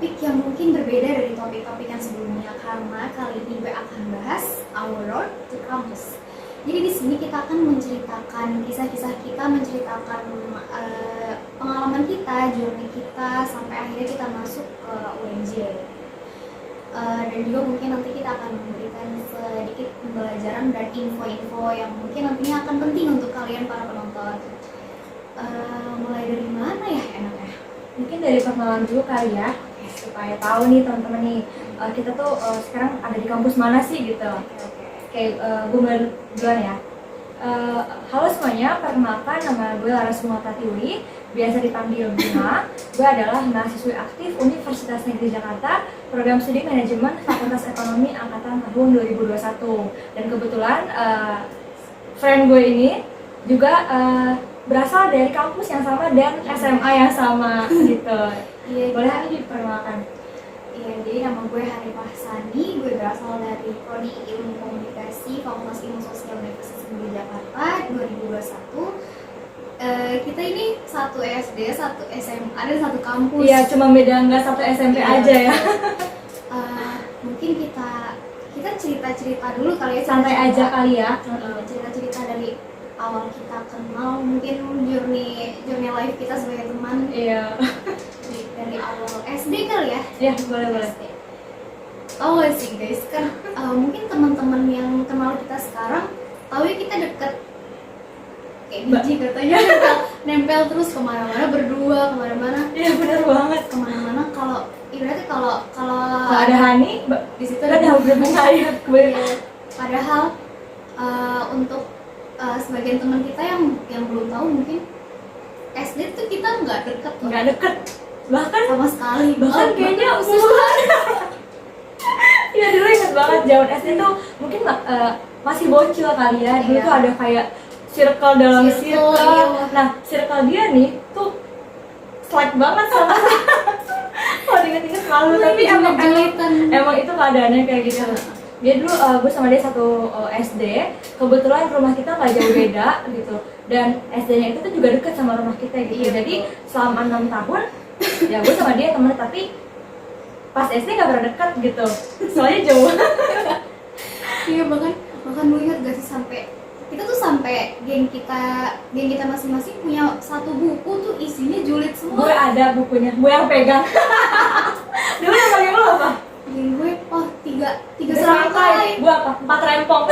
topik yang mungkin berbeda dari topik-topik yang sebelumnya, karena kali ini gue akan bahas our road to campus. Jadi di sini kita akan menceritakan kisah-kisah kita, menceritakan pengalaman kita, journey kita sampai akhirnya kita masuk ke UNJ. Dan juga mungkin nanti kita akan memberikan sedikit pembelajaran dan info-info yang mungkin nantinya akan penting untuk kalian para penonton. Mulai dari mana ya enaknya? Mungkin dari perkenalan dulu kali ya, supaya tahu nih teman-teman nih, kita tuh sekarang ada di kampus mana sih gitu. Oke, gue mulai duluan ya. Halo semuanya, perkenalkan nama gue Laras Pratiwi, biasa dipanggil Bima. Gue adalah mahasiswi aktif Universitas Negeri Jakarta, program studi manajemen Fakultas Ekonomi angkatan tahun 2021. Dan kebetulan friend gue ini juga berasal dari kampus yang sama dan SMA yang sama gitu. Iya, boleh nih diperkenalkan? Iya, jadi nama gue Hanifah Sani, gue berasal dari Prodi Ilmu Komunikasi Fakultas Ilmu Sosial Universitas Negeri Jakarta 2021. Kita ini satu SD, satu SMA, dan satu kampus. Iya, cuma beda nggak satu SMP aja ya. Mungkin kita cerita-cerita dulu kali ya. Santai aja kali ya. Cerita-cerita dari awal kita kenal, mungkin journey life kita sebagai teman. Iya. Dari awal SD kali ya. Iya, boleh. Tahu gak sih guys, kan mungkin teman-teman yang kenal kita sekarang tahu ya kita deket kayak biji katanya, nempel terus kemana-mana berdua, kemana-mana. Iya, benar banget. Kemana-mana kalau ibaratnya kalau ada Hani di situ ada berbunga ya. Padahal untuk sebagian teman kita yang belum tahu, mungkin SD tuh kita nggak deket loh. Nggak deket, bahkan Sama sekali. kayaknya musuhan. Iya, dulu inget banget zaman SD tuh mungkin masih bocil kali ya. Dulu Iya. tuh ada kayak circle dalam circle. Iya. Nah, circle dia nih tuh selek banget sama kalau diinget-inget malu, tapi emang itu keadaannya kayak gitu. Dia dulu gue sama dia satu SD, kebetulan rumah kita nggak jauh beda gitu, dan SD-nya itu tuh juga deket sama rumah kita gitu. Iya, Jadi selama 6 tahun ya gue sama dia temen, tapi pas SD nggak pernah dekat gitu, soalnya jauh. Iya, bahkan lu ingat gak sih sampai geng kita masing-masing punya satu buku tuh isinya julid semua. Gue ada bukunya, gue yang pegang. Dulu yang pakai lo apa? Geng gue tiga Serangkai. serangkai. Gue apa? 4 rempong.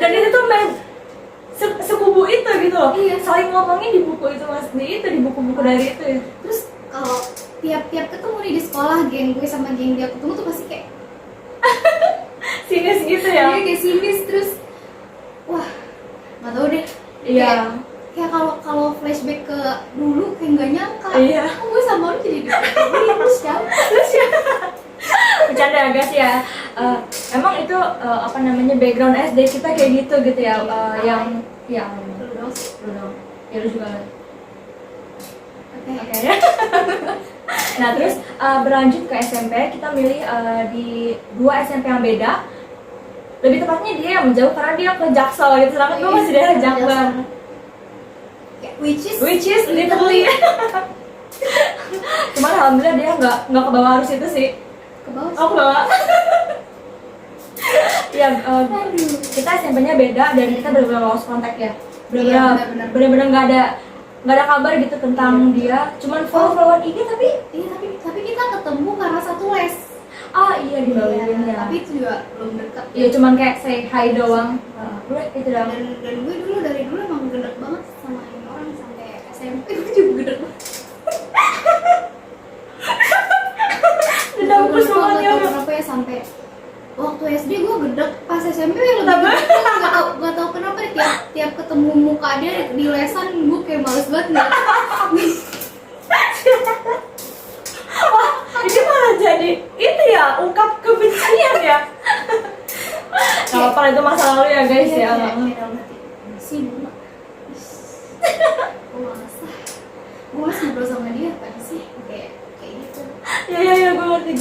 Dan itu tuh main sekubu itu gitu loh. Iya. Saling ngomongin di buku itu, mas, di buku-buku dari itu ya. Terus kalau tiap ketemu nih di sekolah, geng gue sama geng dia ketemu tuh pasti kayak Sinis gitu ya. kayak sinis, terus wah nggak tahu deh. Iya. Kayak kalau flashback ke dulu kayak nggak nyangka. Iya. Oh, gue sama lu jadi deket. Terus siapa? Bercanda ya guys ya. Emang itu apa namanya, background SD kita kayak gitu ya. Yang ya Lu dong sih. lu dong. Ya lu juga. Oke. Oke ya. Nah, terus berlanjut ke SMP, kita milih di 2 SMP yang beda. Lebih tepatnya dia yang menjauh karena dia ke Jaksel gitu, sedangkan gue masih daerah Jakbar. Which Which is literally. Cuman alhamdulillah dia nggak ke bawah arus itu sih. ke bawah. Oh, ke bawah. Ya, kita SMP-nya beda dan kita benar-benar lost contact ya. Benar. Benar-benar nggak ada kabar gitu tentang dia. Cuman follow-followan IG tapi. Iya, tapi kita ketemu karena satu les. Iya, di Bawin ya. Tapi itu juga belum dekat. Iya, cuman kayak say hi doang. Udah itu doang. Dan gue dari dulu emang gedek banget sama ini orang, sampai SMP gue juga gedek banget. Dendam Gue banget ya. kenapa ya, sampai waktu SD gue gedek, pas SMP lebih gedek. Gak tau kenapa deh, tiap ketemu muka dia di lesan gue kayak males banget ngeliat. Wah, ini malah jadi itu ya, ungkap kebencian ya. Gak apa-apa, itu masa lalu ya guys ya. Sih bunga. Gue masih ngobrol sama dia apa sih, kayak gitu. Ya, gue ngerti.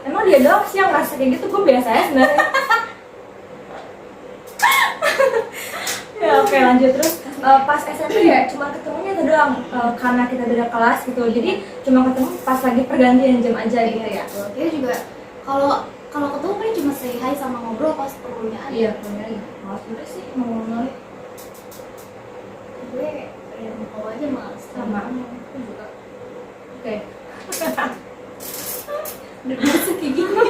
Emang dia doang sih yang ngerasa kayak gitu, gue biasa ya sebenarnya. Ya oke, lanjut terus. pas SMP ya cuma ketemunya itu doang karena kita beda kelas gitu. Jadi cuma ketemu pas lagi pergantian jam aja gitu ya. Dia juga kalau ketemu kan cuma say hi sama ngobrol pas perlunya aja. Iya, benar ya. Malas juga sih ngomong-ngomong. Gue ya mau aja malas Sama aku juga. Oke. udah biasa kayak gini.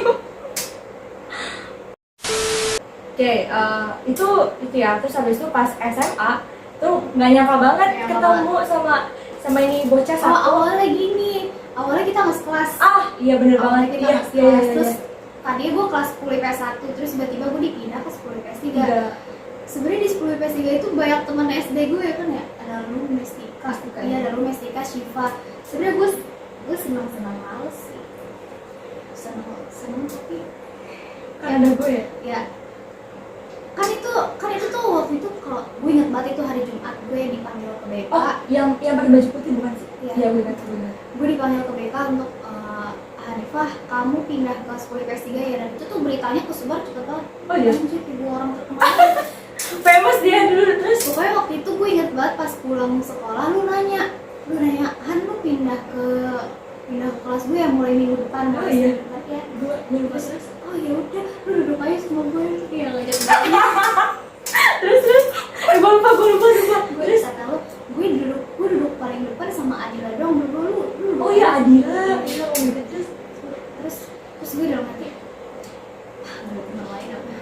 Oke, itu ya. Terus habis itu pas SMA tuh nggak nyangka banget Nggak nyangka ketemu sama ini bocah satu. Awalnya gini, awalnya kita nggak sekelas. Iya bener banget. Kita Iya, nggak sekelas. iya. Terus tadinya gue kelas 10 IPS 1, terus tiba-tiba gue dipindah ke 10 IPS 3. Iya. Sebenarnya di 10 IPS 3 itu banyak teman SD gue ya kan ya. Ada lu Mestika, iya ada lu Mestika, Shiva. Sebenarnya gue senang males sih. Senang tapi Kan ada gue ya. ya kan itu tuh waktu itu kalau gue ingat banget itu hari Jumat gue dipanggil ke BK. Oh, yang pakai baju putih bukan sih? Iya. Iya, gue ingat. Gue dipanggil ke BK untuk Hanifah, kamu pindah ke 10 IPS 3 ya, dan itu tuh beritanya kesebar cepet banget. Oh iya? Anjir, ibu orang terkenal. Famous dia dulu terus. Pokoknya waktu itu gue inget banget pas pulang sekolah lu nanya Han, lu pindah ke kelas gue yang mulai minggu depan. Oh iya? Ya. Gue lupa terus. Oh ya udah, lu duduk aja sama gue. Iya ngajak Terus gue lupa. gue kata lu, gue duduk paling depan sama Adila doang, berdua lu duduk. Oh iya, Adila gitu. Terus gue dalam hati, gak kenal lain apa.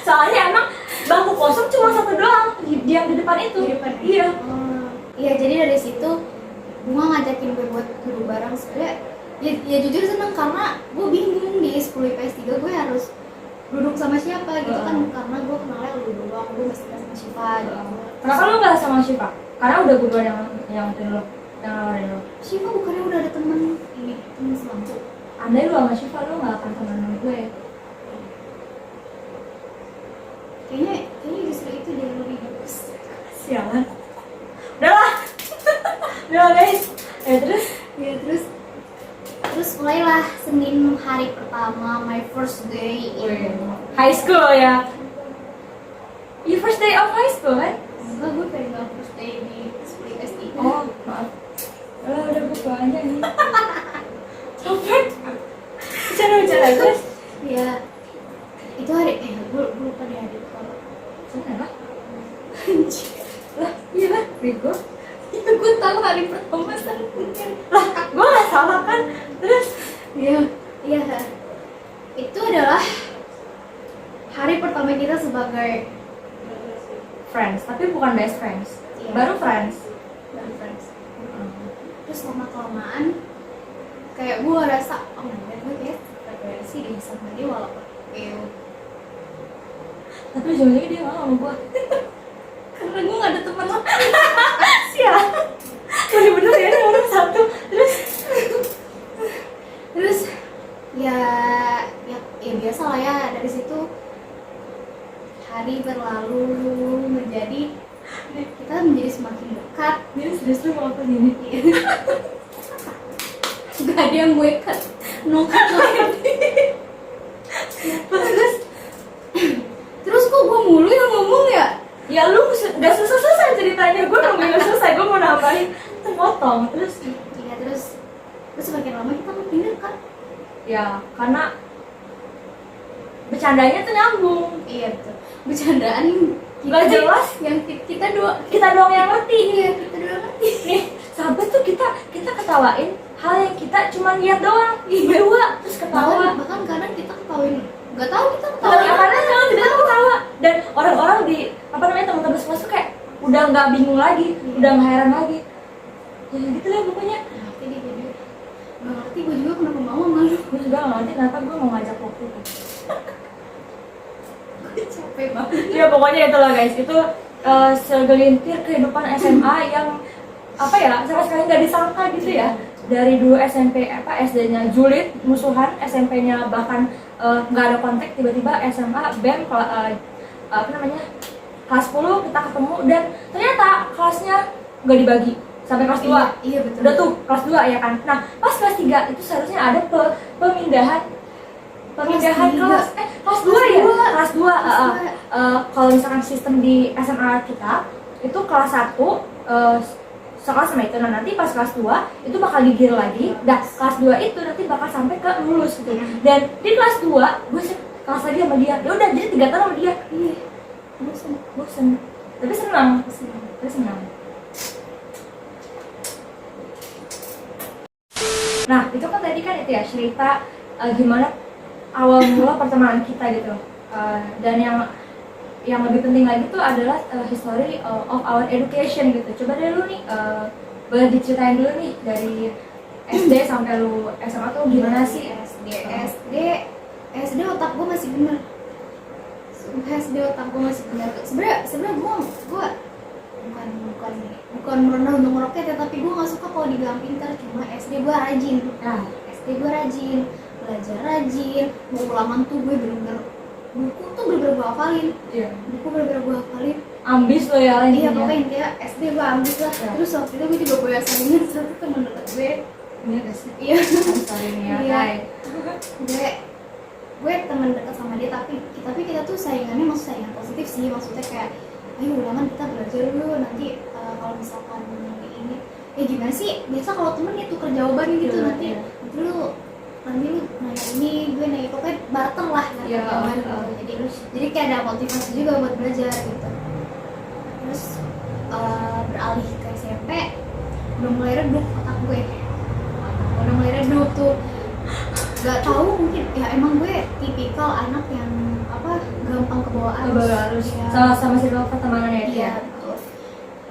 Soalnya emang bangku kosong cuma satu doang, yang di depan itu. Di depan. Iya. Iya, jadi dari situ Bunga ngajakin gue buat duduk bareng. Sebenernya ya jujur seneng karena gue bingung di 10 IPS 3 gue harus duduk sama siapa gitu kan, karena gue kenalnya lu doang, gue mesti sama Shiva gitu. Kenapa lu nggak sama Shiva? Karena udah gue yang dulu yang nawarin lu. Shiva bukannya udah ada temen selampu. Andai lu sama Shiva lu nggak akan temenan gue. Kayaknya justru itu dia lebih bagus. Sialan. Udahlah guys. Terus mulailah Senin hari pertama, my first day in High school ya. Your first day of high school kan? enggak, gue pengen gak first day di 10 IPS 3. Oh, maaf. Udah buka aja nih. Capek. Bicara terus. Ya, itu hari gue lupa deh hari pertama. Kenapa? Lah, iya lah, bego. Ya gue tahu hari pertama mungkin. Lah, gue nggak salah kan? Terus, Iya. Itu adalah hari pertama kita sebagai friends, tapi bukan best friends. Iya. Baru friends. Terus lama-kelamaan kayak gue rasa, oh my god, gue kayak frekuensi deh sama dia walaupun Tapi ujung-ujungnya dia mau sama gue. karena gue gak ada teman lain. Sial. Bener-bener ya ada orang satu. Terus ya biasa lah ya, dari situ hari berlalu menjadi kita menjadi semakin dekat. Dia serius lu mau apa gini? Gak ada yang gue cut, no cut lagi. Terus kok gue mulu yang ngomong ya? Ya lu gak selesai ceritanya, gue nungguin lu selesai, gue mau nambahin terpotong. Terus Iya, terus semakin lama kita makin dekat. ya karena bercandanya tuh nyambung. Iya betul. Bercandaan Gak jelas, yang kita doang yang ngerti. Iya, kita dua ngerti. Nih, sahabat tuh kita ketawain hal yang kita cuma lihat doang, berdua terus ketawa. Bahkan kadang kita ketawain, nggak tahu kita Ketawa ketawain karena jangan tidak ketawa. Dan orang-orang di teman-teman sekelas tuh kayak udah nggak bingung lagi, udah nggak heran lagi. Ya gitu lah pokoknya. ngerti dia jadi nggak ngerti gue juga kenapa mau sama lu. Gue juga nggak ngerti kenapa gue mau ngajak waktu itu. Gue capek banget. Ya pokoknya itulah guys, itu segelintir kehidupan SMA yang apa ya, sama sekali nggak disangka gitu ya. Dari dulu SMP SD-nya julid, musuhan, SMP-nya bahkan nggak ada kontak, tiba-tiba SMA BEM kelas 10 kita ketemu dan ternyata kelasnya nggak dibagi sampai kelas 2. Iya betul. Udah tuh kelas 2 ya kan. Nah, pas kelas 3 itu seharusnya ada pemindahan perpindahan tiga. kelas 2 ya? dua. Kelas 2. Kelas dua. Kalau misalkan sistem di SMA kita itu kelas 1 sekolah sama itu, nah nanti pas kelas 2 itu bakal digir lagi. Nah, kelas 2 itu nanti bakal sampai ke lulus gitu. Dan di kelas 2 gue kelas lagi sama dia. Ya udah jadi 3 tahun sama dia. Iya. Bosen. Tapi senang. Nah, itu kan tadi kan itu ya cerita gimana awal mula pertemanan kita gitu. Dan yang lebih penting lagi tuh adalah history of our education gitu. Coba deh lu nih boleh diceritain dulu nih dari SD sampai lu SMA tuh gimana sih? SD otak gue masih bener. SD otak gue masih bener. Sebenarnya gue bukan merendah untuk meroket ya, tapi gue nggak suka kalau dibilang pintar. Cuma SD gue rajin. SD gue rajin, belajar rajin, mau ulangan tuh gue bener-bener buku tuh bener-bener gue hafalin. Buku bener-bener gue hafalin. Ambis lo ya Iya, pokoknya intinya SD gue ambis lah. Terus waktu itu gue juga punya saingan satu temen deket gue. Ini gak sih? Iya. Sorry Iya. Gue temen deket sama dia, tapi kita tuh saingannya maksud saingan positif sih, maksudnya kayak ayo ulangan kita belajar dulu, nanti kalau misalkan ini gimana sih, biasa kalau temen ya tuker jawaban gitu. Nanti lu nanya ini, gue nanya, pokoknya barter lah jawaban gitu. Jadi kayak ada motivasi juga buat belajar gitu. Terus beralih ke SMP udah mulai redup otak gue, udah mulai redup tuh. Gak tahu, mungkin ya emang gue tipikal anak yang gampang kebawa arus. Ya. Sama circle pertemanannya itu Iya, ya. betul.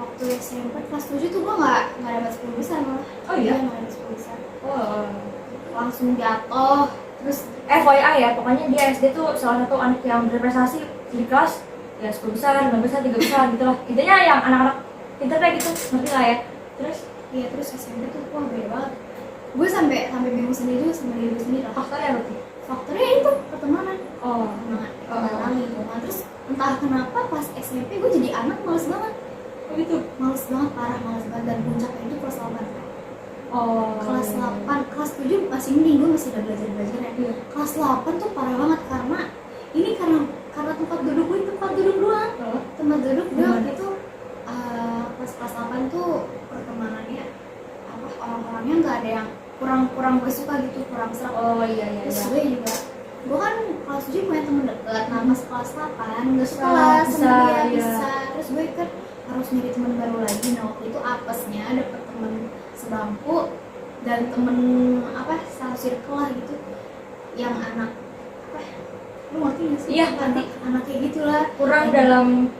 Waktu SMP kelas 7 tuh gue nggak dapat 10 besar malah. Oh iya? Nggak dapat 10 besar. Oh. Langsung jatuh. Terus FYI ya, pokoknya dia SD tuh salah satu anak yang berprestasi di kelas ya 10 besar, 9 besar, 3 besar gitu lah. Intinya yang anak-anak pintar kayak gitu, ngerti lah ya. Terus SMP tuh wah beda banget. Gue sampai bingung sendiri juga sama diri gue sendiri. Faktornya apa tuh? Faktornya itu pertemanan. Pertemanan. Lingkungan. Terus entah kenapa pas SMP gue jadi anak males banget. Oh gitu? Males banget, parah males banget. Dan puncaknya itu kelas 8. Kelas 8, kelas 7 masih mending, gue masih udah belajar ya. Kelas 8 tuh parah banget karena tempat duduk gue tempat duduk doang. Tempat duduk doang itu pas kelas 8 tuh pertemanannya orang-orangnya nggak ada yang kurang gue suka gitu, kurang serak. Terus gue kan kelas 7 punya temen deket. Nah pas kelas 8 nggak suka lah sama dia bisa. Terus gue kan harus nyari temen baru lagi. Nah waktu itu apesnya dapet temen sebangku dan temen satu circle lah gitu, yang anak lu ngerti nggak sih? Iya, anak kayak gitulah, kurang dalam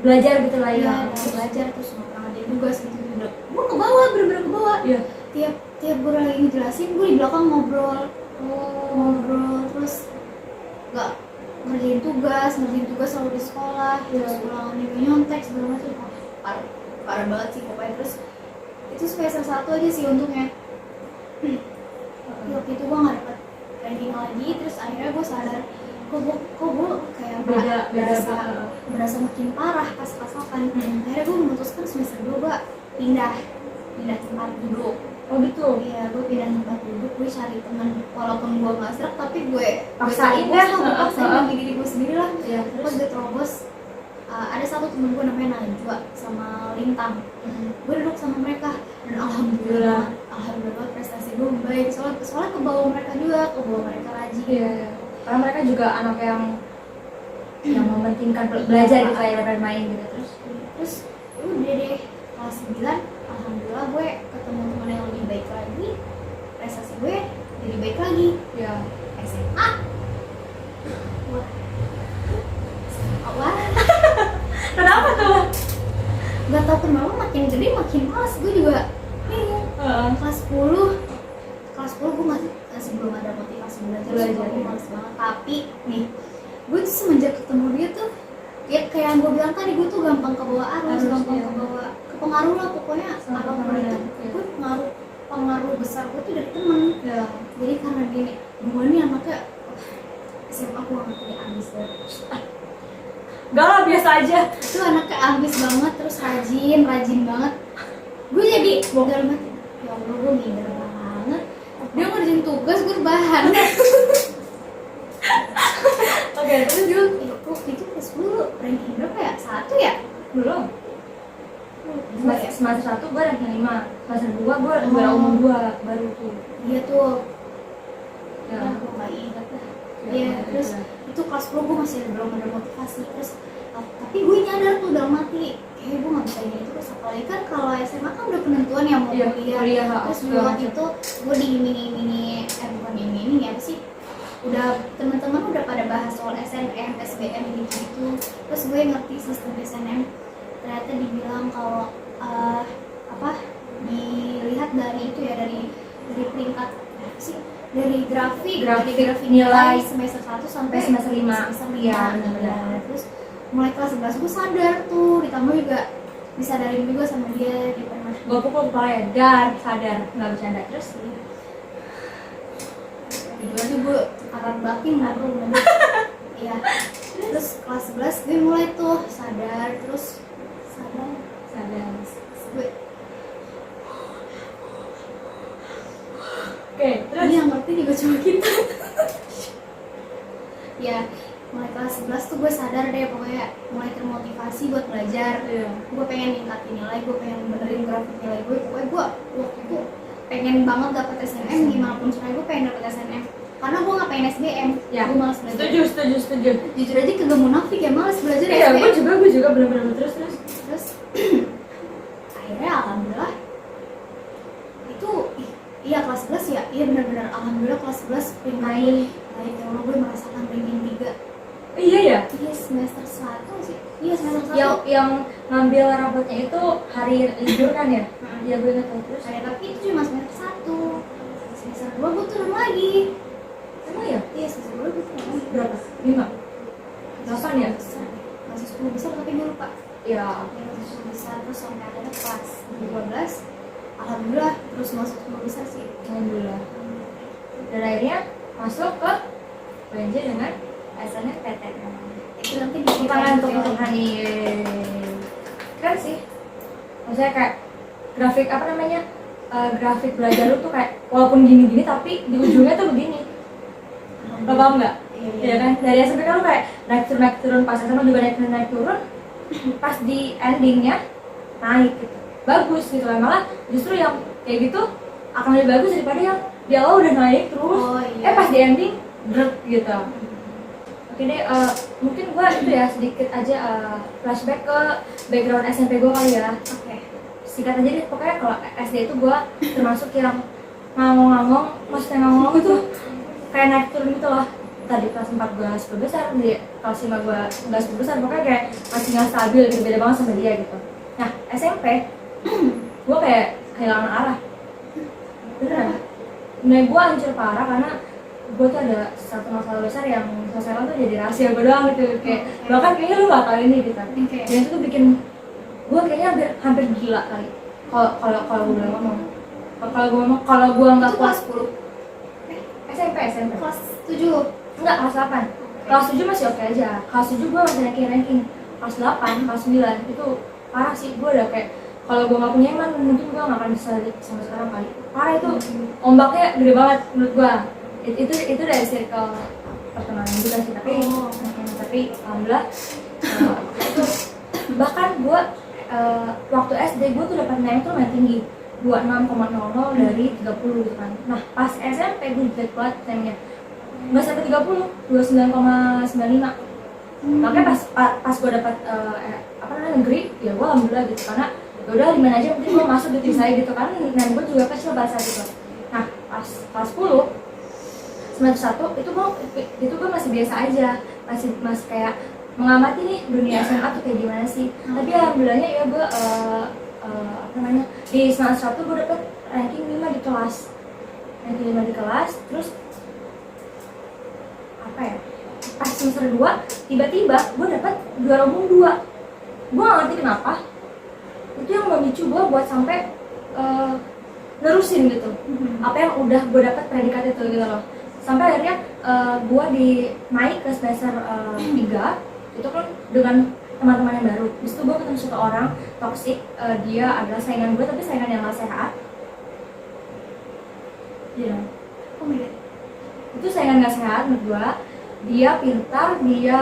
belajar gitu lah ya. Belajar terus nggak pernah ada tugas gitu. Gue ke bawah, bener-bener ke bawah. Tiap gue lagi ngejelasin, gue di belakang ngobrol terus nggak ngerjain tugas selalu di sekolah. Terus ulangan juga nyontek segala macam. Parah banget sih pokoknya. Terus itu semester 1 aja sih untungnya. Waktu itu gue nggak dapet ranking lagi. Terus akhirnya gue sadar kok gue kayak berasa makin parah pas kelas 8. Akhirnya gue memutuskan semester 2 gue pindah tempat duduk. Oh gitu? Iya, gue pindah tempat duduk, gue cari teman. Walaupun gue nggak serak, tapi gue paksain bagi diri gue sendiri lah. Terus gue terobos. Ada satu temen gue namanya Najwa sama Lintang. Gue duduk sama mereka dan alhamdulillah prestasi gue baik. Soalnya kebawa mereka juga, mereka rajin. Karena mereka juga anak yang mementingkan belajar gitu ya, bermain gitu. Terus udah deh kelas 9, alhamdulillah gue ketemu teman yang lebih baik lagi, prestasi gue jadi baik lagi. SMA wah Kenapa tuh? Gak tau kenapa makin gede makin males. Gue juga kelas 10 gue masih belum ada motivasi belajar. Gue males banget. Tapi nih gue tuh semenjak ketemu dia tuh ya kayak yang gue bilang tadi, gue tuh gampang kebawa arus, kebawa kepengaruh lah pokoknya. Apapun itu gue pengaruh besar gue tuh dari temen. Jadi karena gue nih anaknya SMA gue anaknya ambis banget. Gak lah, biasa aja. Itu anaknya ambis banget, terus rajin banget. Gue jadi dalam hati, ya Allah gue minder banget. Dia ngerjain tugas, gue rebahan. terus dulu waktu itu kelas 10 ranking berapa ya? 1 ya? belum. Dua ya? Semester 1 gue ranking 5, semester 2 gue juara umum 2 baru tuh. Iya tuh. Ya, Ya, gue nggak ingat lah. Iya, terus itu kelas 10 gue masih belum ada motivasi. Terus tapi gue nyadar tuh dalam hati kayak gue nggak bisa ini terus, apalagi kan kalau SMA kan udah penentuan ya mau Iya, kuliah. kuliah, Terus segala dulu macam. itu gue di bukan ini apa sih, udah teman-teman udah pada bahas soal SNM, SBM gitu. Terus gue ngerti sistem SNM, ternyata dibilang kalau apa dilihat dari itu ya, dari peringkat apa sih, dari grafik nilai semester 1 sampai semester 5. semester 5. Iya, benar-benar. Terus mulai kelas 11 gue sadar tuh, ditambah juga disadarin juga sama dia di pernah Gue pukul kepala dar, sadar, nggak bercanda. Terus itu aja gue tekanan batin ngaruh. Iya. Terus kelas 11 gue mulai tuh sadar, terus sadar gue oke, terus yang ngerti juga cuma kita. Ya, mulai kelas 11 tuh gue sadar deh, pokoknya mulai termotivasi buat belajar. Iya. Gue pengen ningkatin nilai, gue pengen benerin grafik nilai gue. Pokoknya gue waktu itu pengen banget dapet SNM, gimana pun caranya gue pengen dapet SNM. Karena gue gak pengen SBM, Ya. gue malas belajar. Setuju. Jujur aja kagak munafik ya, malas belajar Iya, SBM. gue juga bener-bener terus. Terus akhirnya alhamdulillah itu iya kelas 11 ya, iya benar-benar alhamdulillah kelas 11 Naik. ya Allah, gue merasakan ranking 3. Iya ya. Iya semester 1 sih. Iya semester 1. Yang ngambil rapotnya itu hari libur kan ya? Iya gue ingat tuh. Terus Tapi itu cuma semester 1. Semester 2 gue turun lagi. emang ya? Iya semester 2 gue turun lagi. Berapa? 5? 8 ya? Masih 10 besar tapi gue lupa. Iya. Ya masih 10 besar, terus sampai akhirnya kelas 12 alhamdulillah terus masuk 10 besar sih. Alhamdulillah. Dan akhirnya masuk ke PNJ dengan SNMPTN. Itu nanti Tepuk tangan untuk Hani. Keren sih. Maksudnya kayak grafik apa namanya? Grafik belajar lu tuh kayak walaupun gini-gini tapi di ujungnya tuh begini. Lo paham nggak? Iya kan? Dari SMP kan lu kayak naik turun pas SMA juga naik turun. Pas di endingnya naik gitu. Bagus gitu kan, malah justru yang kayak gitu akan lebih bagus daripada yang di awal udah naik terus. Pas di ending drop gitu. Oke deh, mungkin gue itu ya sedikit aja flashback ke background SMP gue kali ya. Oke. Singkat aja deh, pokoknya kalau SD itu gue termasuk yang ngangong-ngangong, maksudnya ngangong itu kayak naik turun gitu loh. Tadi kelas 4 gue 10 besar, di kelas 5 gue nggak 10 besar, pokoknya kayak masih nggak stabil gitu, beda banget sama dia gitu. Nah SMP, gue kayak kehilangan arah. Beneran. Nah gue hancur parah karena gue tuh ada satu masalah besar yang sosial tuh jadi rahasia gue doang gitu, kayak bahkan kayaknya lu gak tau ini gitu. Dan itu tuh bikin gue kayaknya hampir gila kali kalau gue bilang ngomong. Kalau gue nggak kelas kuat 10. SMP Kelas 7. enggak, kelas 8. Kelas 7 masih oke aja. Kelas 7 gue masih ranking. Kelas 8, kelas 9 itu parah sih. Gue udah kayak kalau gue nggak punya iman mungkin gue nggak akan bisa sampai sekarang kali. Parah itu, ombaknya gede banget menurut gue. Itu dari circle pertemanan juga sih, tapi alhamdulillah itu bahkan gue waktu SD gue tuh dapat nilai tuh lumayan tinggi, 26,00 dari 30 gitu kan. Nah pas SMP gue jelek banget nilainya, nggak sampai 30, 29,95. Makanya pas gue dapat negeri, ya gue alhamdulillah gitu, karena udah gimana aja mungkin gue masuk di tim saya gitu kan, dan gue juga kecil pada saat itu. Nah pas kelas 10 semester 1 itu gue masih biasa aja, masih kayak mengamati nih dunia SMA tuh kayak gimana sih. Tapi alhamdulillahnya ya gue di semester 1 gue dapet ranking 5 di kelas, terus apa ya, pas semester 2 tiba-tiba gue dapet juara umum 2. Gue gak ngerti kenapa itu yang memicu gue buat sampai nerusin gitu apa yang udah gue dapet predikat itu gitu loh. Sampai akhirnya gue naik ke semester 3 itu kan dengan teman-teman yang baru. Di situ gue ketemu satu orang toksik, dia adalah saingan gue tapi saingan yang gak sehat. Iya. Oh my god. Itu saingan gak sehat menurut gue. dia pintar, dia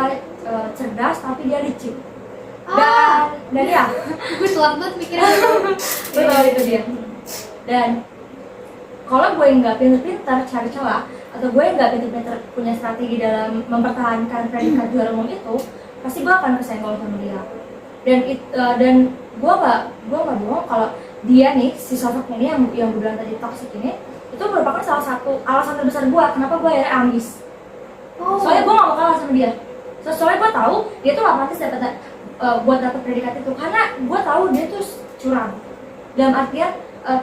cerdas, tapi dia licik. Dan ya gue telat banget mikirnya. betul itu dia. Dan kalau gue nggak pintar cari celah, atau gue nggak pintar punya strategi dalam mempertahankan predikat juara umum itu, pasti gue akan kesenggol sama dia. Dan gue nggak bohong kalau dia nih, si sosok ini yang gue bilang tadi toxic ini, itu merupakan salah satu alasan terbesar gue kenapa gue akhirnya ambis. Soalnya gue gak mau kalah sama dia. Soalnya gue tahu dia tuh gak pantas buat dapet predikat itu, karena gue tahu dia tuh curang. Dalam artian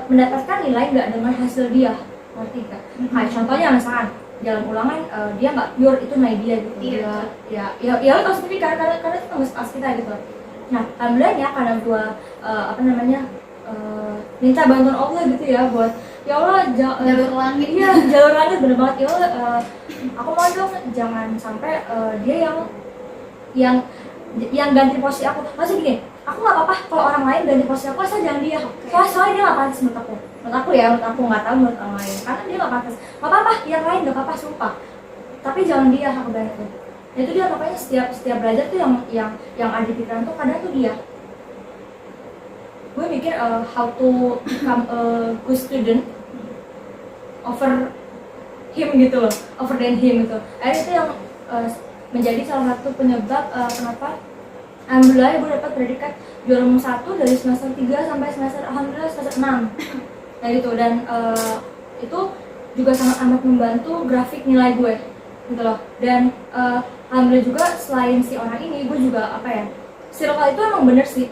mendapatkan nilai nggak dengan hasil dia, ngerti gak? Kayak contohnya misalkan dalam ulangan dia nggak pure, itu dia gitu. Iya. Ya lo tau sendiri karena itu tugas pas kita gitu. Nah, alhamdulillahnya karena gue minta bantuan Allah gitu ya, buat ya Allah jalur langit. Iya, jalur langit bener banget. Ya Allah, aku mau dong jangan sampai dia yang ganti posisi aku. Maksudnya gini, aku nggak apa-apa kalau orang lain ganti posisi aku, asal jangan dia. Soalnya dia nggak pantas menurut aku nggak tahu menurut orang lain, karena dia nggak pantas. Nggak apa-apa yang lain nggak apa-apa, sumpah, tapi jangan dia, aku bilang itu. Itu dia, makanya setiap belajar tuh yang ada di pikiran tuh kadang tuh dia. Gue mikir how to become a good student over him gitu loh, over than him gitu. Akhirnya itu yang menjadi salah satu penyebab kenapa alhamdulillah gue dapat predikat juara umum 1 dari semester 3 sampai alhamdulillah semester 6. Nah gitu, dan itu juga sangat amat membantu grafik nilai gue gitu loh. Dan alhamdulillah juga selain si orang ini, gue juga circle itu emang bener sih,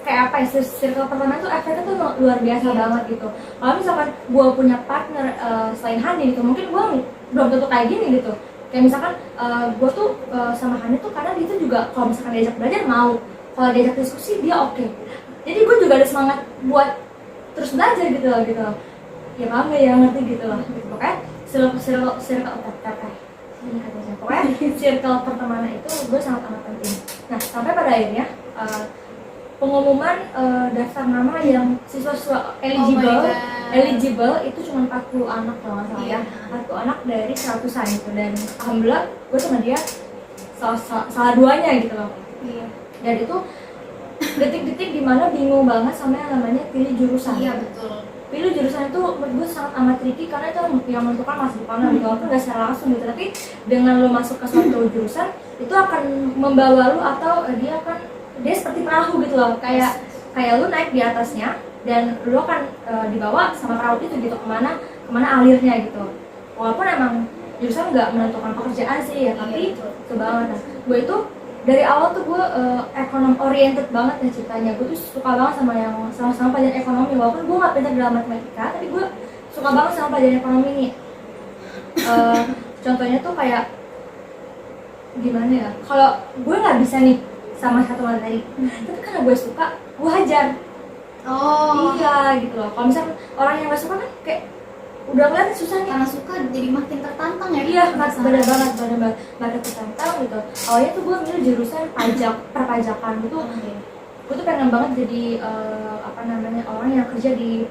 kayak circle pertama tuh efeknya tuh luar biasa banget gitu. Kalau misalkan gue punya partner selain Hani gitu, mungkin gue belum tentu kayak gini gitu. Kayak misalkan gue tuh sama Hani tuh karena dia tuh juga kalau misalkan diajak belajar mau, kalau diajak diskusi dia oke. Jadi gue juga ada semangat buat terus belajar gitu loh. Ya paham gak ya, ngerti gitu loh. Pokoknya circle pertemanan itu gue sangat amat penting. Nah sampai pada akhirnya pengumuman daftar nama yang siswa eligible itu cuma 40 anak kalau nggak salah ya, 40 anak dari 100-an itu. Dan alhamdulillah gue sama dia salah duanya gitu loh. Dan itu detik-detik dimana bingung banget sama yang namanya pilih jurusan. Iya betul. Pilih jurusan itu menurut gue sangat amat tricky, karena itu yang menentukan masa depan lo gitu. Walaupun nggak secara langsung gitu, tapi dengan lo masuk ke suatu jurusan itu akan membawa lo, atau dia seperti perahu gitu loh, kayak lu naik di atasnya dan lu akan dibawa sama perahu itu gitu kemana alirnya gitu. Walaupun emang jurusan nggak menentukan pekerjaan sih ya, tapi itu banget. Nah, gue itu dari awal tuh gue ekonom oriented banget ya ceritanya. Gue tuh suka banget sama pelajaran ekonomi, walaupun gue nggak pintar dalam matematika, tapi gue suka banget sama pelajaran ekonomi ini. Contohnya tuh kayak gimana ya, kalau gue nggak bisa nih sama satu materi, tapi karena gue suka, gue hajar. Iya gitu loh. Kalau misalnya orang yang gak suka kan kayak udah ngeliat susah nih. Karena suka jadi makin tertantang ya. Iya, bener banget tertantang gitu. Awalnya tuh gue milih jurusan perpajakan gitu. Gue tuh pengen banget jadi orang yang kerja di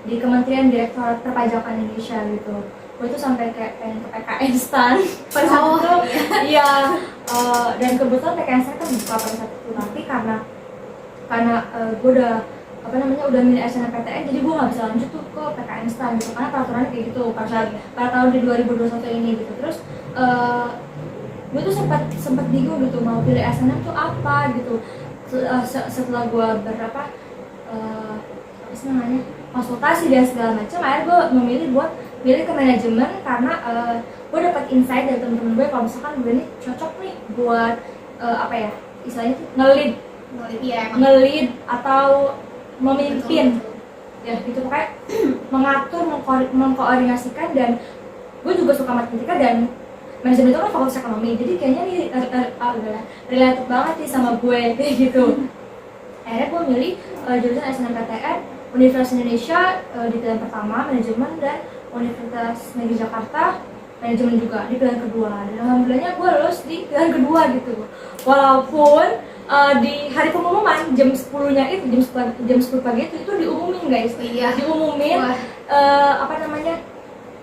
Kementerian Direktorat Perpajakan Indonesia gitu. Gue tuh sampai kayak pengen ke PKN STAN pada saat itu. Iya. Dan kebetulan PKN STAN kan buka pada saat itu, tapi karena gue udah milih SNMPTN, jadi gue nggak bisa lanjut tuh ke PKN STAN gitu, karena peraturannya kayak gitu pada tahun di 2021 ini gitu. Terus gue tuh sempat bingung gitu mau pilih SNM tuh apa gitu. Setelah gue konsultasi dan segala macam, akhirnya gue memilih buat milih ke manajemen, karena gue dapat insight dari temen-temen gue kalau misalkan gue nih cocok nih buat istilahnya tuh nge-lead atau memimpin. Betul. Ya gitu, pokoknya mengatur, mengkoordinasikan. Dan gue juga suka matematika, dan manajemen itu kan fakultas ekonomi, jadi kayaknya nih related banget nih sama gue kayak gitu. Akhirnya gue milih jurusan SNMPTN Universitas Indonesia di pilihan pertama manajemen, dan Universitas Negeri Jakarta manajemen juga di pilihan kedua. Dan alhamdulillahnya gue lulus di pilihan kedua gitu. Walaupun di hari pengumuman jam 10-nya itu jam 10 pagi itu diumumin guys. Iya. Diumumin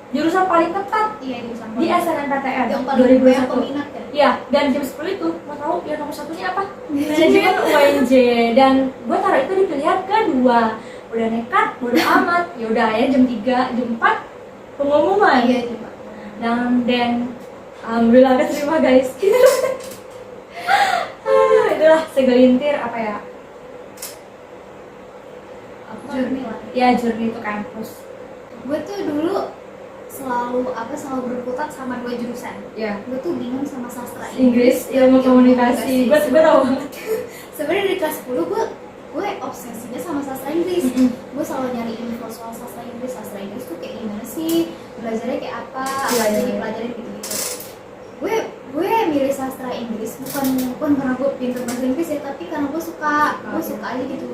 jurusan paling ketat Iya jurusan di SNMPTN yang paling banyak 2021. peminat kan. Iya, dan jam 10 itu mau tahu ya nomor satunya apa? Manajemen UNJ. Dan gue taruh itu di pilihan kedua. Udah nekat, bodo amat. Ya udah ya jam 3, jam 4 pengumuman. Iya juga. Dan alhamdulillah keterima guys. Aduh, itulah segelintir apa ya? Journey lah. Ya journey to kampus. Gue tuh dulu selalu berkutat sama 2 jurusan. Ya. Gue tuh bingung sama sastra Inggris, ilmu komunikasi. Gue tahu banget. Sebenarnya dari kelas 10 gue obsesinya sama sastra Inggris. Gue selalu nyari info soal sastra Inggris. Sastra Inggris tuh kayak gimana sih? Belajarnya kayak apa? Iya, Apa aja iya. dipelajarin gitu-gitu. Gue milih sastra Inggris bukan karena gue pintar bahasa Inggris ya, tapi karena gue suka aja gitu.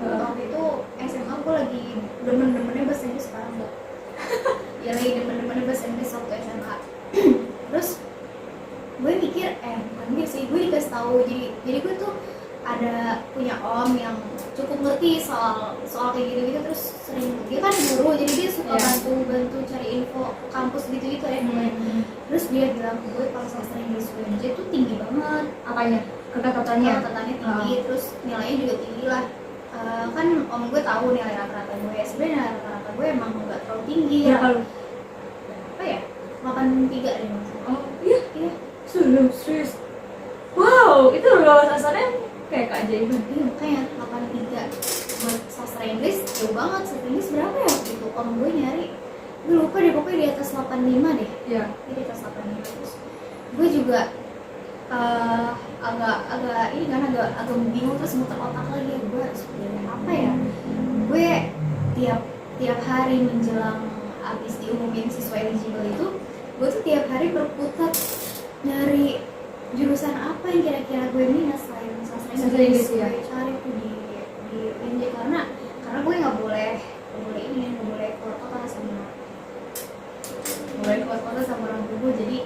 Waktu itu SMA gue lagi demen-demennya bahasa Inggris, sekarang enggak. Ya lagi demen-demennya bahasa Inggris waktu SMA. Terus gue mikir bukan mikir sih, gue dikasih tahu, jadi gue tuh ada punya om yang cukup ngerti soal kayak gitu terus sering, dia kan guru jadi dia suka bantu cari info kampus gitu ya. Terus dia bilang ke gue kalau sastra Inggris UNJ tuh tinggi banget Apanya? Keketatannya. tinggi, terus nilainya juga tinggi lah. Kan om gue tahu nilai rata-rata gue, sebenarnya nilai rata-rata gue emang nggak terlalu tinggi ya. Apa ya? 83 deh maksudnya. Oh iya, Iya. serius. Wow, itu lulusannya kayak keajaiban. Iya makanya 83 buat sastra Inggris jauh banget. Sastra Inggris berapa ya waktu itu? Om gue nyari, gue lupa deh, pokoknya di atas 85 deh. Iya. Di atas 85 terus gue juga agak bingung, terus muter otak lagi, gue harus pilih apa ya. Gue tiap hari menjelang abis diumumin siswa eligible itu, gue tuh tiap hari berputar nyari jurusan apa yang kira-kira gue minat selain sastra Inggris. Ya. Gue cari tuh di UNJ karena gue nggak boleh keluar kota sama orang tua gue, jadi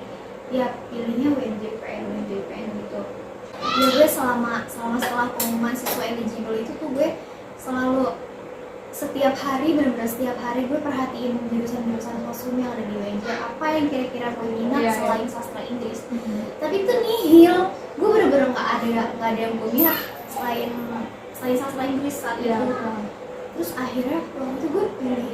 ya pilihnya UNJPN gitu. Ya gue selama setelah pengumuman siswa eligible itu tuh gue selalu setiap hari gue perhatiin jurusan kosum yang ada di UNJ, apa yang kira-kira gue minat selain sastra Inggris. Tapi itu nihil, gue bener-bener nggak ada yang gue minat selain sastra Inggris saat itu. Terus akhirnya waktu itu gue pilih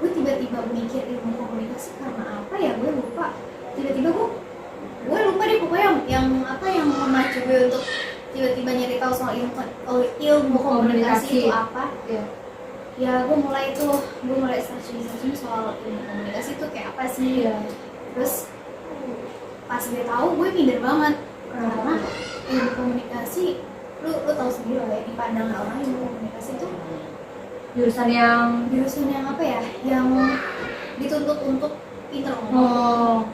gue tiba-tiba mikir ilmu komunikasi karena apa ya, gue lupa. Tiba-tiba gue lupa deh pokoknya yang memacu gue untuk tiba-tiba nyari tahu soal ilmu komunikasi itu apa. Ya gue mulai searching soal ilmu komunikasi itu kayak apa sih. Terus pas gue tahu, gue minder banget karena ilmu komunikasi lu tahu sendiri lah ya, di pandangan orang ilmu komunikasi itu jurusan yang apa ya, yang dituntut untuk pintar ngomong.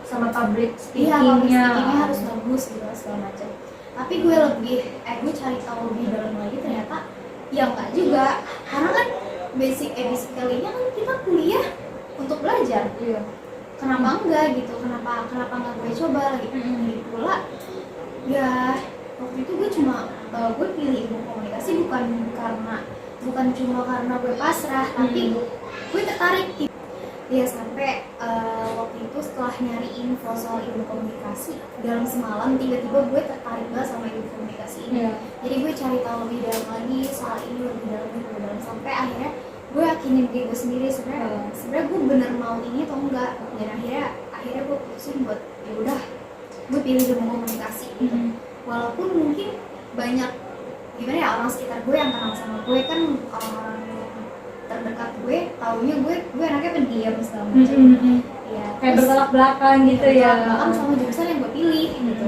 Sama public Iya, public speakingnya speakingnya harus bagus gitu segala macam. Tapi gue cari tahu lebih dalam lagi, ternyata ya enggak juga, karena kan basically-nya kan kita kuliah untuk belajar. Kenapa enggak gitu, kenapa enggak gue coba lagi. Pula ya waktu itu gue pilih ilmu komunikasi bukan cuma karena gue pasrah, tapi gue tertarik. Ya sampai waktu itu setelah nyari info soal ilmu komunikasi dalam semalam, tiba-tiba gue tertarik banget sama ilmu komunikasi ini. Jadi gue cari tahu lebih dalam lagi soal ini, lebih dalam sampai akhirnya gue yakinin diri gue sendiri sebenarnya gue bener mau ini atau enggak. Dan akhirnya gue putusin buat ya udah gue pilih ilmu komunikasi gitu. Walaupun mungkin banyak gimana ya, orang sekitar gue yang kenal sama gue kan, orang terdekat gue taunya gue anaknya pendiam segala macam. Ya, kayak bertolak belakang gitu ya. Bahkan sama jurusan yang gue pilih gitu.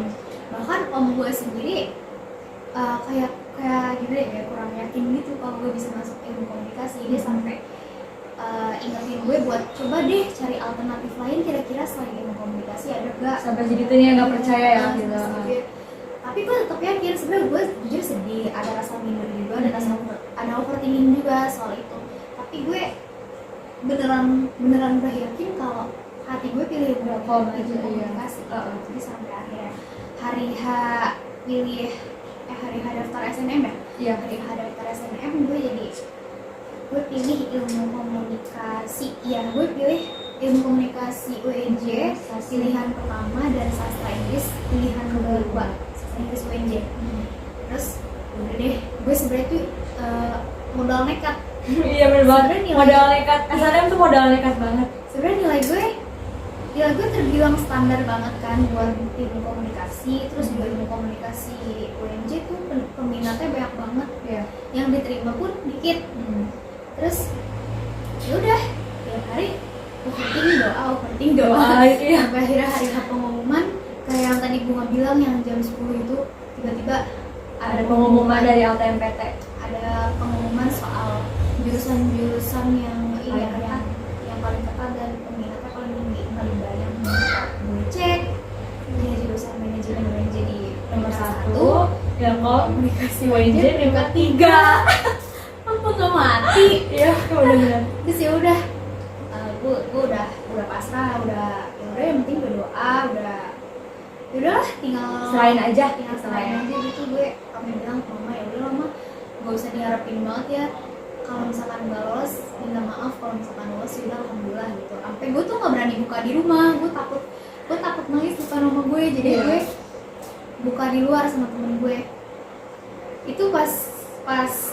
Bahkan om gue sendiri kayak gimana ya, kurang yakin gitu kalau gue bisa masuk ilmu komunikasi. Dia sampai ingetin gue buat coba deh cari alternatif lain, kira-kira selain ilmu komunikasi ada gak. Sampai segitunya nggak percaya ya gitu. Tapi gue tetap yakin. Sebenarnya gue jujur sedih, ada rasa minder juga, ada overthinking juga soal itu. Tapi gue beneran udah yakin kalau hati gue pilih ilmu komunikasi. Jadi sampai akhirnya hari H daftar SNM ya. Hari H daftar SNM gue jadi gue pilih ilmu komunikasi. Iya, gue pilih ilmu komunikasi UNJ pilihan pertama dan sastra Inggris pilihan kedua, sastra Inggris UNJ. Terus udah deh, gue sebenarnya tuh modal nekat. Iya bener banget, Sebenarnya modal nekat. SNM tuh modal nekat banget. Sebenarnya nilai gue terbilang standar banget kan buat ilmu komunikasi. Terus juga ilmu komunikasi UNJ tuh peminatnya banyak banget, Iya. yang diterima pun dikit. Terus ya udah tiap hari overthinking doa Iya. sampai akhirnya hari H pengumuman, kayak yang tadi Bunga bilang yang jam 10 itu tiba-tiba Ada pengumuman dari LTMPT. ada pengumuman soal jurusan-jurusan yang Paling ketat. yang paling ketat dan peminatnya paling tinggi, paling banyak. Gue cek ya jurusan manajemen UNJ di Nomor peringkat 1, yang komunikasi UNJ peringkat 3. Apa gak mati? Iya, benar-benar. Terus ya udah, gue udah pasrah, udah yang penting berdoa, udahlah tinggal Selain aja. selain aja gitu. Gue kami bilang ke mama, ya udah lama gak usah diharapin banget ya, kalau misalkan nggak lolos minta maaf, kalau misalkan lolos ya udah alhamdulillah gitu. Sampai gue tuh nggak berani buka di rumah, gue takut nangis depan rumah gue, jadi Iya. gue buka di luar sama temen gue. Itu pas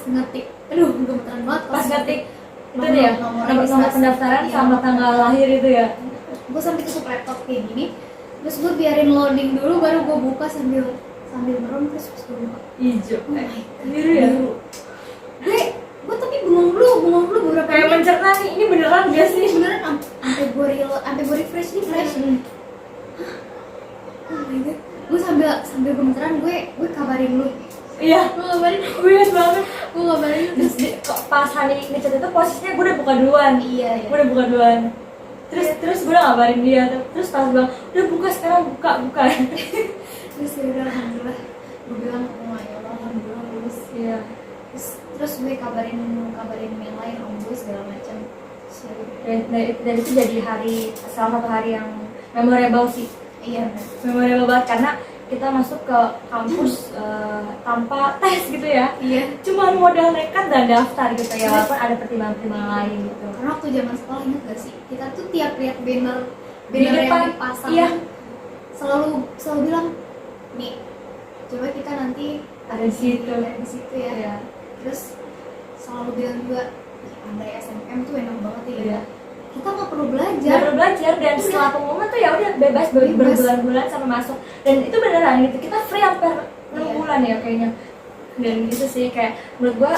ngetik, aduh gemeteran banget Pas ngetik itu nomor- dia, nomor nomor registrasi. pendaftaran Iya, sama nomor tanggal lahir itu ya. gue sampai tutup laptop kayak gini, terus gue biarin loading dulu, baru gue buka sambil merem. Terus gue buka, Hijau. oh my God, Biru ya? gue tapi bengong dulu beberapa Kayak menit. mencerna nih, ini beneran gak sih? Beneran sampai gue refresh. Oh my God, gue sambil gemeteran, gue kabarin lu. Iya, Gue kabarin weird banget. terus Kok pas hari ngechat itu posisinya gue udah buka duluan. iya. Gue udah buka duluan. Terus gue udah ngabarin dia. Terus pas bilang, udah buka sekarang, buka. Terus ya udah alhamdulillah, gue bilang ke mama, ya Allah alhamdulillah lulus. Iya. Terus gue kabarin yang lain, om gue segala macam. Terus ya udah. Dan itu jadi salah satu hari yang memorable sih. Iya. Memorable banget karena kita masuk ke kampus tanpa tes gitu ya. Iya. Cuma modal nekat dan daftar gitu ya, walaupun ada pertimbangan-pertimbangan lain gitu. Karena waktu zaman sekolah, ingat gak sih? Kita tuh tiap lihat banner Di yang depan, dipasang, iya. selalu bilang, nih, coba kita nanti Ada di situ. Ada di situ ya. Iya. Terus selalu bilang juga, andai SNM tuh enak banget ya. Iya. Kita nggak perlu Gak belajar. perlu belajar dan setelah pengumuman tuh ya udah bebas berbulan-bulan sampai masuk, dan itu beneran gitu, kita free sampai 6 Iya. bulan ya kayaknya. Dan gitu sih, kayak menurut gua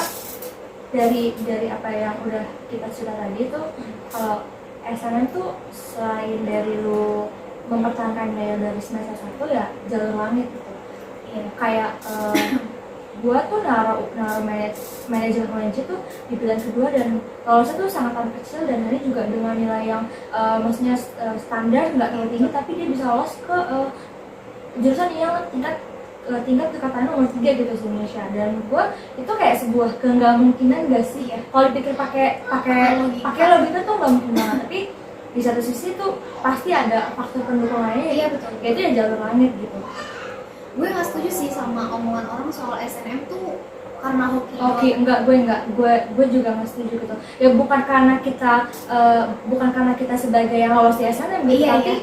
dari apa yang udah kita cerita tadi tuh, kalau SNM tuh selain dari lu mempertahankan daya dari semester 1 ya jalur langit gitu. Iya. Kayak gua tuh naruh manajemen UNJ tuh di pilihan kedua, dan lolosnya tuh sangat kecil, dan ini juga dengan nilai yang maksudnya standar, nggak terlalu tinggi, tapi dia bisa lolos ke jurusan yang tingkat kekatannya nomor 3 gitu di Indonesia. Dan gua itu kayak sebuah nggak mungkinan gak sih ya, kalau dipikir pakai logika tuh nggak mungkin banget, tapi di satu sisi tuh pasti ada faktor pendukung lainnya. Iya, betul. Yaitu ya jalur langit gitu. Gue nggak setuju sih sama omongan orang soal SNM tuh karena hoki. Oke, gue juga nggak setuju gitu. Ya bukan karena kita sebagai yang lolos di SNM gitu, Iya, tapi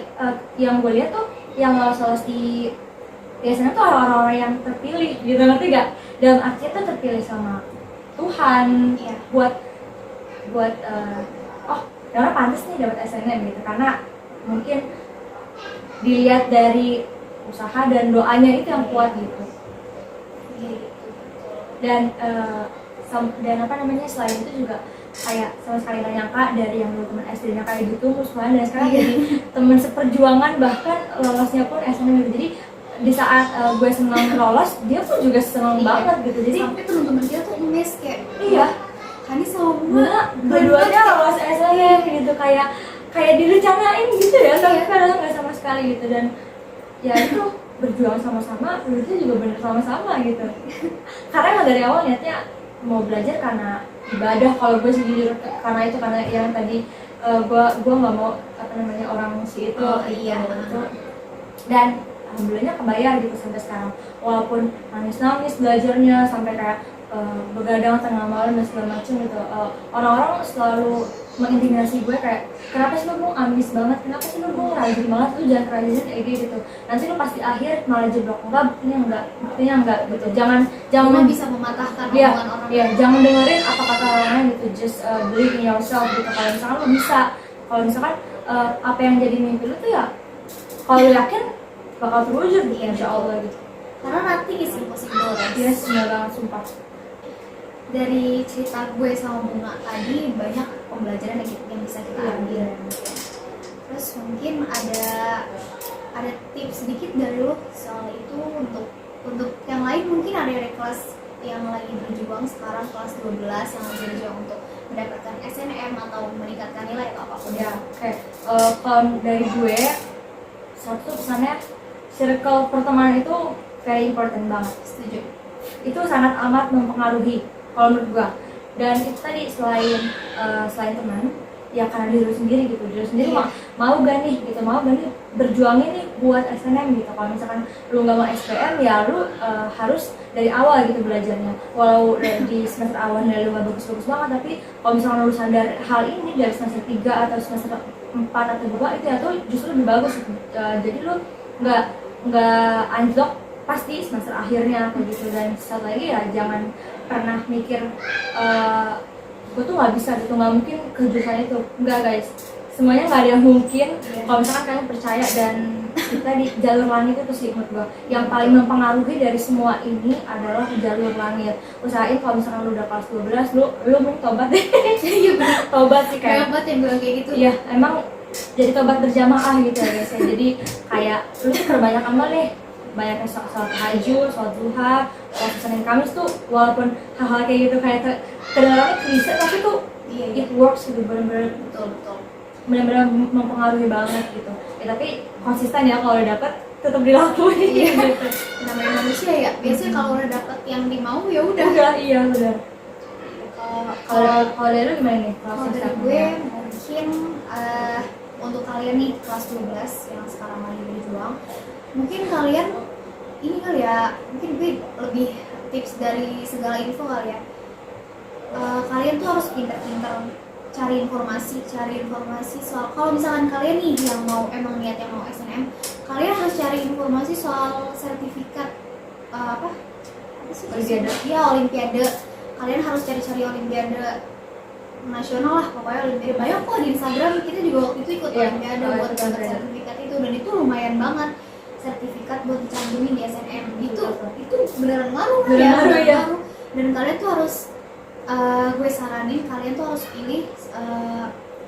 yang gue lihat tuh yang lolos di SNM tuh orang-orang yang terpilih gitu, ngerti gak? Dalam artinya tuh terpilih sama Tuhan. Iya. buat orang pantas nih dapat SNM gitu, karena mungkin dilihat dari usaha dan doanya itu yang kuat gitu. Iya gitu. Dan selain itu juga kayak sama sekali gak nyangka dari yang dulu teman SD-nya kayak gitu musuhan, dan sekarang Iya. jadi teman seperjuangan, bahkan lolosnya pun SNM gitu. Jadi di saat gue senang lolos, dia pun juga senang Iya. banget gitu. Jadi Sampai teman-teman dia tuh ngemes kayak, iya, Hani sama Bunga dua-duanya lolos SNM gitu, kayak direncanain gitu ya, tapi Iya. padahal nggak sama sekali gitu. Dan ya itu berjuang sama-sama, lulusnya juga bener sama-sama gitu. Karena emang dari awal niatnya mau belajar karena ibadah. Kalau gue sih jujur karena yang tadi gue nggak mau orang si itu. Oh, iya. Gitu. Dan alhamdulillahnya kebayar gitu sampai sekarang, walaupun nangis belajarnya sampai kayak begadang tengah malam dan segala macam gitu. Orang-orang selalu mengintimidasi gue kayak, kenapa sih lu ambis banget, kenapa sih lu rajin banget, lu jangan rajin kayak gitu. Nanti lu pasti akhir malah jeblok. Enggak, buktinya enggak gitu. Jangan Cuma bisa mematahkan omongan orang. Iya, jangan dengerin apa kata orang lain gitu. Just believe in yourself gitu. Kalau misalkan lu bisa, kalau misalkan apa yang jadi mimpi lu tuh ya, kalau lu yakin bakal terwujud gitu, insya Allah gitu. Karena nothing is impossible, guys. Yes, benar banget, sumpah. Dari cerita gue sama Bunga tadi banyak pembelajaran yang bisa kita ambil. Terus mungkin ada tips sedikit dari lo soal itu untuk yang lain, mungkin ada dari kelas yang lagi berjuang sekarang, kelas 12 yang lagi berjuang untuk mendapatkan SNM atau meningkatkan nilai atau apapun. Ya, kayak kalau dari gue, satu pesannya, circle pertemanan itu very important banget. Setuju. Itu sangat amat mempengaruhi kalau menurut gua. Dan itu tadi selain teman, ya karena diri sendiri gitu. Diri sendiri mau gak nih berjuangin nih buat SNM gitu. Kalau misalkan lu nggak mau SPM, ya lu harus dari awal gitu belajarnya. Walau di semester awal lu nggak bagus-bagus banget, tapi kalau misalkan lu sadar hal ini dari semester 3 atau semester 4 atau 2, itu ya tuh justru lebih bagus gitu. Jadi lu nggak anjlok pasti semester akhirnya kayak gitu. Dan satu lagi ya, jangan pernah mikir gue tuh nggak bisa gitu, nggak mungkin ke jurusan itu. Enggak guys, semuanya nggak ada yang mungkin. Kalau misalkan kalian percaya dan kita di jalur langit itu sih menurut gue yang paling mempengaruhi dari semua ini adalah jalur langit. Usahain kalau misalkan lu udah kelas 12, lu mending tobat deh. Tobat sih kayak banget yang bilang kayak gitu. Iya, emang jadi tobat berjamaah gitu ya guys ya. Jadi kayak lu tuh kebanyakan banget banyaknya sholat tahajud, sholat duha, sholat Senin Kamis tuh, walaupun hal-hal kayak gitu kayak kedengarannya klise, tapi tuh it works gitu, bener-bener mempengaruhi banget gitu. Ya, tapi konsisten ya, kalau udah dapet tetap dilakuin. Gitu. Namanya manusia ya, biasanya kalau udah dapet yang dimau ya udah. Iya benar. Kalau dari lu gimana nih? Kalau dari gue mungkin untuk kalian nih kelas 12 yang sekarang lagi berjuang, mungkin kalian ini kali ya, mungkin gue lebih tips dari segala info kali ya. Kalian tuh harus pintar-pintar cari informasi soal, kalau misalkan kalian nih yang mau emang niat yang mau SNM, kalian harus cari informasi soal sertifikat apa sih? Olimpiade. Kalian harus cari olimpiade nasional lah, pokoknya olimpiade. Banyak kok di Instagram, kita juga waktu itu ikut olimpiade buat dapat sertifikat itu, dan itu lumayan banget sertifikat buat dicantumin di SNM. Itu beneran ngaruh ya. Dan kalian tuh harus gue saranin kalian tuh harus pilih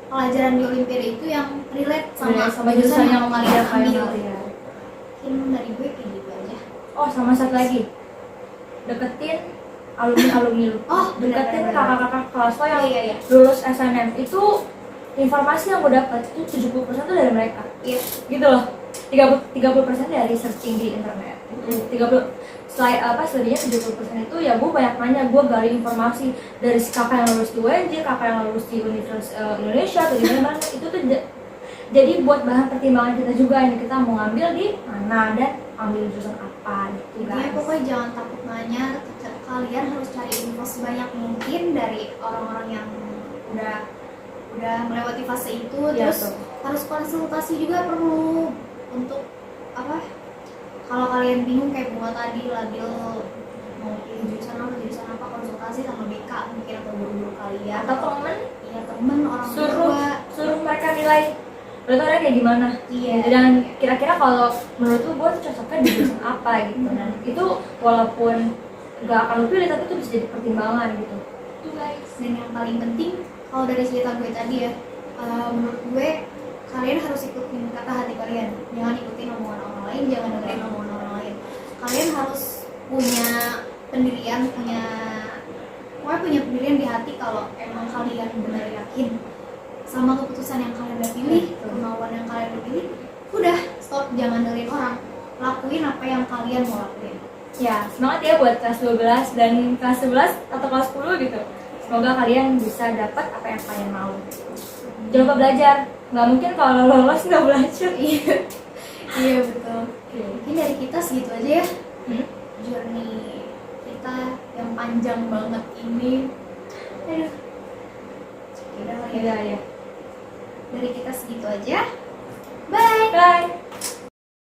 pelajaran di olimpiade itu yang relate sama jurusan yang kalian ambil. Mungkin dari gue kayak gitu aja. Oh, sama satu lagi, deketin alumni lu. Deketin kakak-kakak kelas lo yang lulus SNM. Itu informasi yang gue dapat itu 70% tuh dari mereka. Iya. Gitu loh. 30% dari searching di internet. 30 selebihnya 70% itu ya gue banyak nanya, gue gali informasi dari si kakak yang lulus di UNJ, kakak yang lulus di Universitas Indonesia atau di mana. Itu tuh jadi buat bahan pertimbangan kita juga, ini kita mau ngambil di mana dan ambil jurusan apa gitu guys. Pokoknya jangan takut nanya, kalian harus cari info sebanyak mungkin dari orang-orang yang udah melewati fase itu. Terus harus konsultasi juga perlu untuk apa? Kalau kalian bingung kayak Bunga tadi labil mau pilih jurusan apa, konsultasi sama BK mungkin atau guru-guru kalian atau temen orang tua, suruh mereka nilai orangnya kayak gimana. Dan kira-kira kalau menurut lu gue tuh cocoknya di jurusan apa gitu. Dan itu walaupun gak akan lu pilih, tapi itu bisa jadi pertimbangan gitu. Guys, dan yang paling penting kalau dari cerita gue tadi ya, menurut gue kalian harus ikutin kata hati kalian, jangan ikutin omongan orang lain, jangan dengerin omongan orang lain. Kalian harus punya pendirian, punya pendirian di hati kalau emang kalian benar yakin sama keputusan yang kalian udah pilih, kemauan yang kalian udah pilih, udah stop, jangan dengerin orang, lakuin apa yang kalian mau lakuin. Ya, semangat ya buat kelas 12 dan kelas 11 atau kelas 10 gitu. Semoga kalian bisa dapat apa yang kalian mau. Jangan lupa belajar. Nggak mungkin kalau lolos nggak belajar. Iya betul. Mungkin dari kita segitu aja ya. Journey kita kita yang panjang banget ini. Aduh, udah lah ya. Ya. Dari kita segitu aja. Bye. Bye.